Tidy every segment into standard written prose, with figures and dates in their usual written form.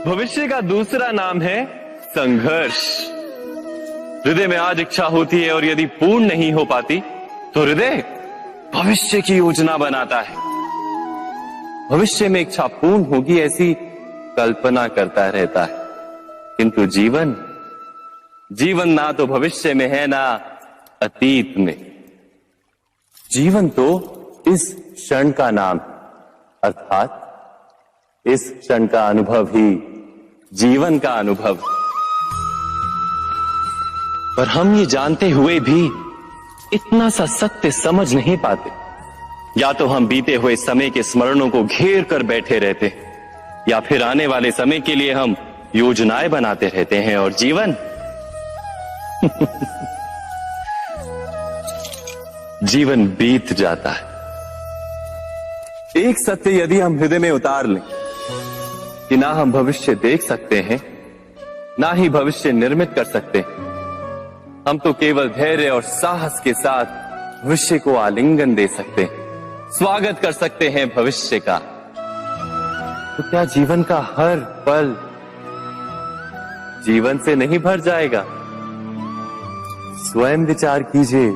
भविष्य का दूसरा नाम है संघर्ष। हृदय में आज इच्छा होती है और यदि पूर्ण नहीं हो पाती तो हृदय भविष्य की योजना बनाता है। भविष्य में इच्छा पूर्ण होगी ऐसी कल्पना करता रहता है, किंतु जीवन ना तो भविष्य में है ना अतीत में। जीवन तो इस क्षण का नाम, अर्थात इस क्षण का अनुभव ही जीवन का अनुभव। पर हम ये जानते हुए भी इतना सा सत्य समझ नहीं पाते। या तो हम बीते हुए समय के स्मरणों को घेर कर बैठे रहते हैं, या फिर आने वाले समय के लिए हम योजनाएं बनाते रहते हैं। और जीवन जीवन बीत जाता है। एक सत्य यदि हम हृदय में उतार लें कि ना हम भविष्य देख सकते हैं, ना ही भविष्य निर्मित कर सकते हैं, हम तो केवल धैर्य और साहस के साथ भविष्य को आलिंगन दे सकते हैं, स्वागत कर सकते हैं भविष्य का। तो क्या जीवन का हर पल जीवन से नहीं भर जाएगा? स्वयं विचार कीजिए।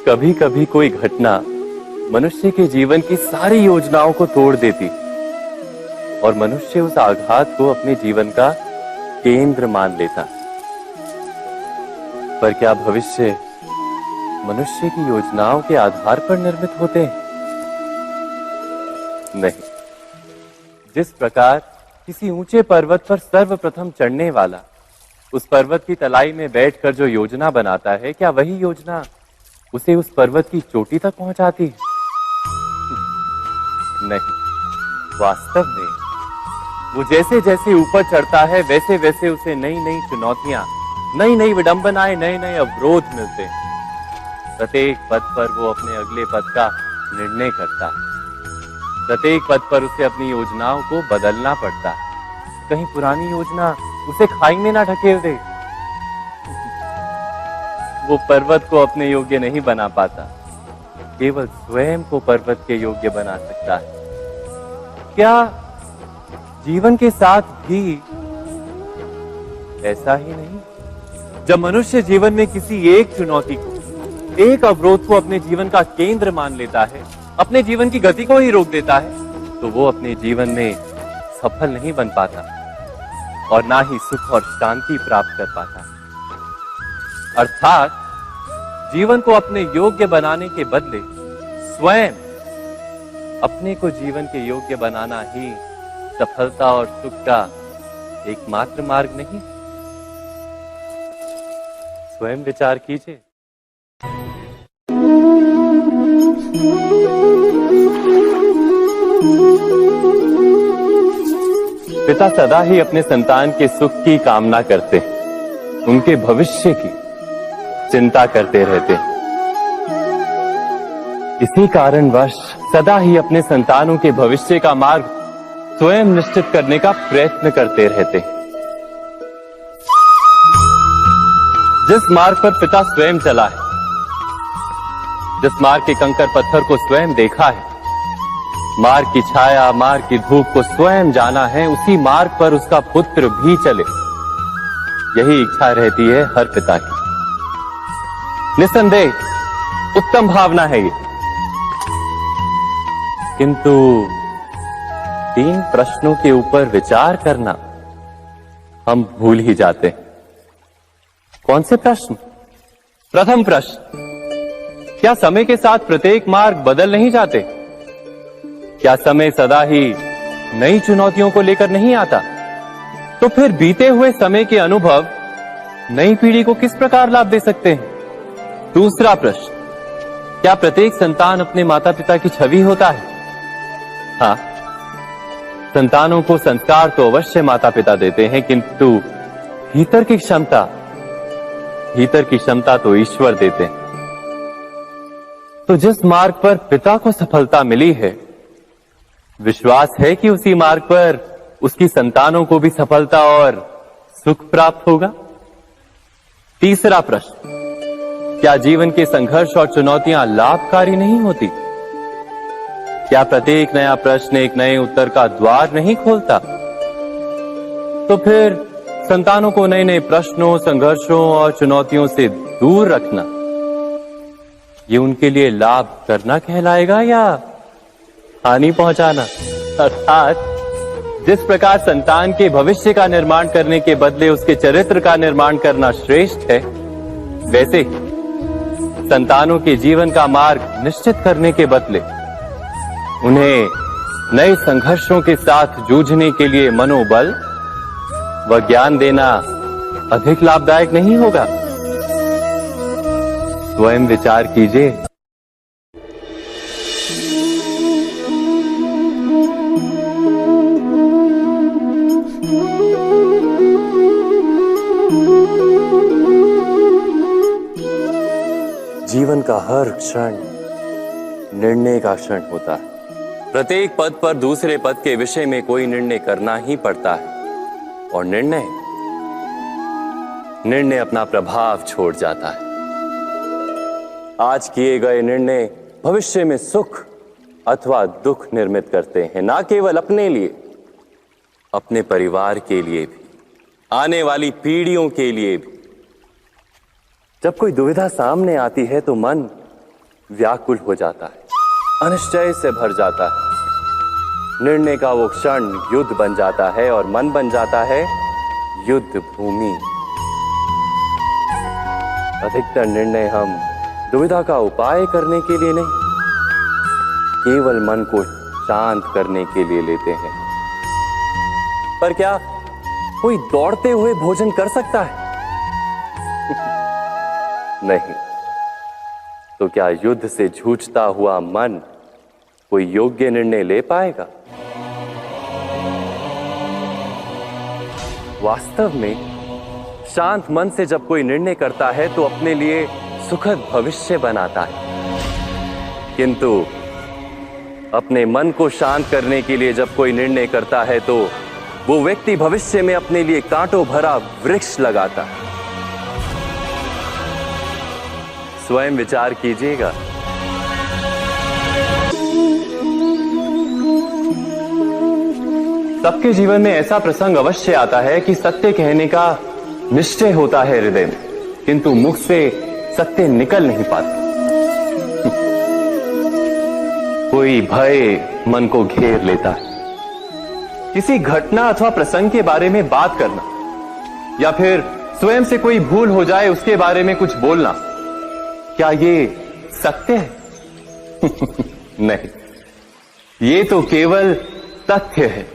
कभी कभी कोई घटना मनुष्य के जीवन की सारी योजनाओं को तोड़ देती और मनुष्य उस आघात को अपने जीवन का केंद्र मान लेता। पर क्या भविष्य मनुष्य की योजनाओं के आधार पर निर्मित होते हैं? नहीं। जिस प्रकार किसी ऊंचे पर्वत पर सर्वप्रथम चढ़ने वाला उस पर्वत की तलाई में बैठकर जो योजना बनाता है, क्या वही योजना उसे उस पर्वत की चोटी तक पहुंचाती है? नहीं। वास्तव में वो जैसे जैसे ऊपर चढ़ता है वैसे वैसे उसे नई नई चुनौतियां, नई नई विडंबनाएं, नए नए अवरोध मिलते हैं। प्रत्येक पद पर वो अपने अगले पद का निर्णय करता है। प्रत्येक पद पर उसे अपनी योजनाओं को बदलना पड़ता है। कहीं पुरानी योजना उसे खाई में ना ढकेल दे। वो पर्वत को अपने योग्य नहीं बना पाता, केवल स्वयं को पर्वत के योग्य बना सकता है। क्या जीवन के साथ भी ऐसा ही नहीं? जब मनुष्य जीवन में किसी एक चुनौती को, एक अवरोध को अपने जीवन का केंद्र मान लेता है, अपने जीवन की गति को ही रोक देता है, तो वो अपने जीवन में सफल नहीं बन पाता और ना ही सुख और शांति प्राप्त कर पाता। अर्थात जीवन को अपने योग्य बनाने के बदले स्वयं अपने को जीवन के योग्य बनाना ही सफलता और सुख का एकमात्र मार्ग नहीं। स्वयं विचार कीजिए। पिता सदा ही अपने संतान के सुख की कामना करते हैं, उनके भविष्य की चिंता करते रहते हैं। इसी कारणवश सदा ही अपने संतानों के भविष्य का मार्ग स्वयं निश्चित करने का प्रयत्न करते रहते हैं। जिस मार्ग पर पिता स्वयं चला है, जिस मार्ग के कंकर पत्थर को स्वयं देखा है, मार्ग की छाया, मार्ग की धूप को स्वयं जाना है, उसी मार्ग पर उसका पुत्र भी चले, यही इच्छा रहती है हर पिता की। निसंदेह उत्तम भावना है ये, किंतु 3 प्रश्नों के ऊपर विचार करना हम भूल ही जाते हैं। कौन से प्रश्न? प्रथम प्रश्न, क्या समय के साथ प्रत्येक मार्ग बदल नहीं जाते? क्या समय सदा ही नई चुनौतियों को लेकर नहीं आता? तो फिर बीते हुए समय के अनुभव नई पीढ़ी को किस प्रकार लाभ दे सकते हैं? दूसरा प्रश्न, क्या प्रत्येक संतान अपने माता पिता की छवि होता है? हाँ, संतानों को संस्कार तो अवश्य माता पिता देते हैं, किंतु भीतर की क्षमता तो ईश्वर देते हैं। तो जिस मार्ग पर पिता को सफलता मिली है, विश्वास है कि उसी मार्ग पर उसकी संतानों को भी सफलता और सुख प्राप्त होगा। तीसरा प्रश्न, क्या जीवन के संघर्ष और चुनौतियां लाभकारी नहीं होती? क्या प्रत्येक नया प्रश्न एक नए उत्तर का द्वार नहीं खोलता? तो फिर संतानों को नए नए प्रश्नों, संघर्षों और चुनौतियों से दूर रखना, ये उनके लिए लाभ करना कहलाएगा या हानि पहुंचाना? अर्थात जिस प्रकार संतान के भविष्य का निर्माण करने के बदले उसके चरित्र का निर्माण करना श्रेष्ठ है, वैसे ही संतानों के जीवन का मार्ग निश्चित करने के बदले उन्हें नए संघर्षों के साथ जूझने के लिए मनोबल व ज्ञान देना अधिक लाभदायक नहीं होगा? स्वयं विचार कीजिए। जीवन का हर क्षण निर्णय का क्षण होता है। प्रत्येक पद पर दूसरे पद के विषय में कोई निर्णय करना ही पड़ता है और निर्णय अपना प्रभाव छोड़ जाता है। आज किए गए निर्णय भविष्य में सुख अथवा दुख निर्मित करते हैं, ना केवल अपने लिए, अपने परिवार के लिए भी, आने वाली पीढ़ियों के लिए भी। जब कोई दुविधा सामने आती है तो मन व्याकुल हो जाता है, अनिश्चय से भर जाता है। निर्णय का वो क्षण युद्ध बन जाता है और मन बन जाता है युद्ध भूमि। अधिकतर निर्णय हम दुविधा का उपाय करने के लिए नहीं, केवल मन को शांत करने के लिए लेते हैं। पर क्या कोई दौड़ते हुए भोजन कर सकता है? नहीं। तो क्या युद्ध से जूझता हुआ मन कोई योग्य निर्णय ले पाएगा? वास्तव में शांत मन से जब कोई निर्णय करता है तो अपने लिए सुखद भविष्य बनाता है, किंतु अपने मन को शांत करने के लिए जब कोई निर्णय करता है तो वो व्यक्ति भविष्य में अपने लिए कांटों भरा वृक्ष लगाता है। स्वयं विचार कीजिएगा। सबके जीवन में ऐसा प्रसंग अवश्य आता है कि सत्य कहने का निश्चय होता है हृदय में, किंतु मुख से सत्य निकल नहीं पाता। कोई भय मन को घेर लेता है। किसी घटना अथवा प्रसंग के बारे में बात करना या फिर स्वयं से कोई भूल हो जाए उसके बारे में कुछ बोलना, क्या ये सत्य है? नहीं, ये तो केवल तथ्य है।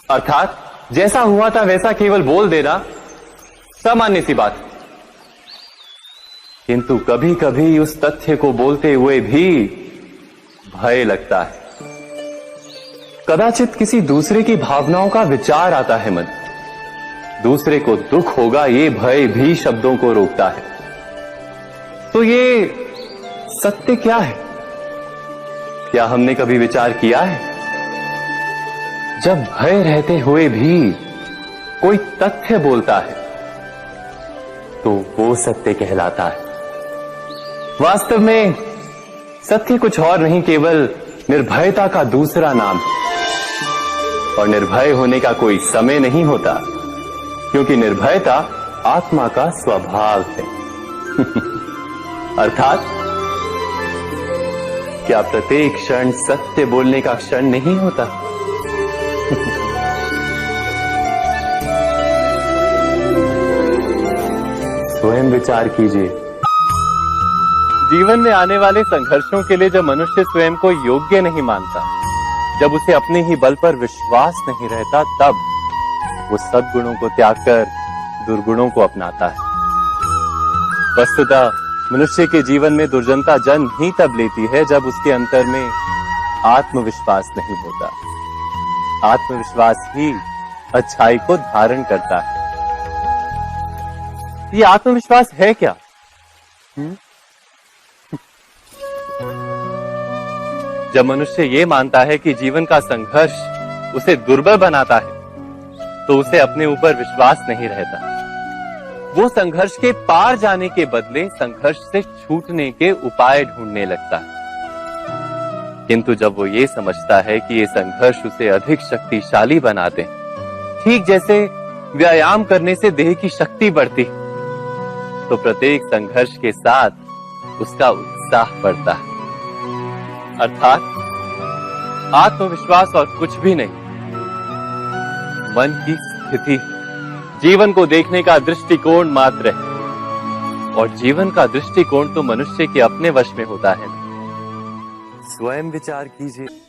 अर्थात जैसा हुआ था वैसा केवल बोल देना सामान्य सी बात है। किंतु कभी कभी उस तथ्य को बोलते हुए भी भय लगता है। कदाचित किसी दूसरे की भावनाओं का विचार आता है मन, दूसरे को दुख होगा ये भय भी शब्दों को रोकता है। तो ये सत्य क्या है? क्या हमने कभी विचार किया है? जब भय रहते हुए भी कोई तथ्य बोलता है तो वो सत्य कहलाता है। वास्तव में सत्य कुछ और नहीं, केवल निर्भयता का दूसरा नाम है। और निर्भय होने का कोई समय नहीं होता, क्योंकि निर्भयता आत्मा का स्वभाव है। अर्थात क्या प्रत्येक क्षण सत्य बोलने का क्षण नहीं होता? स्वयं विचार कीजिए। जीवन में आने वाले संघर्षों के लिए जब मनुष्य स्वयं को योग्य नहीं मानता, जब उसे अपने ही बल पर विश्वास नहीं रहता, तब वो सद्गुणों को त्याग कर दुर्गुणों को अपनाता है। वस्तुतः मनुष्य के जीवन में दुर्जनता जन्म ही तब लेती है जब उसके अंतर में आत्मविश्वास नहीं होता। आत्मविश्वास ही अच्छाई को धारण करता है। ये आत्मविश्वास है क्या? जब मनुष्य ये मानता है कि जीवन का संघर्ष उसे दुर्बल बनाता है, तो उसे अपने ऊपर विश्वास नहीं रहता। वो संघर्ष के पार जाने के बदले संघर्ष से छूटने के उपाय ढूंढने लगता है। किंतु जब वो ये समझता है कि ये संघर्ष उसे अधिक शक्तिशाली बनाते, ठीक जैसे व्यायाम करने से देह की शक्ति बढ़ती, तो प्रत्येक संघर्ष के साथ उसका उत्साह बढ़ता है। अर्थात आत्मविश्वास और कुछ भी नहीं, मन की स्थिति, जीवन को देखने का दृष्टिकोण मात्र है। और जीवन का दृष्टिकोण तो मनुष्य के अपने वश में होता है। स्वयं विचार कीजिए।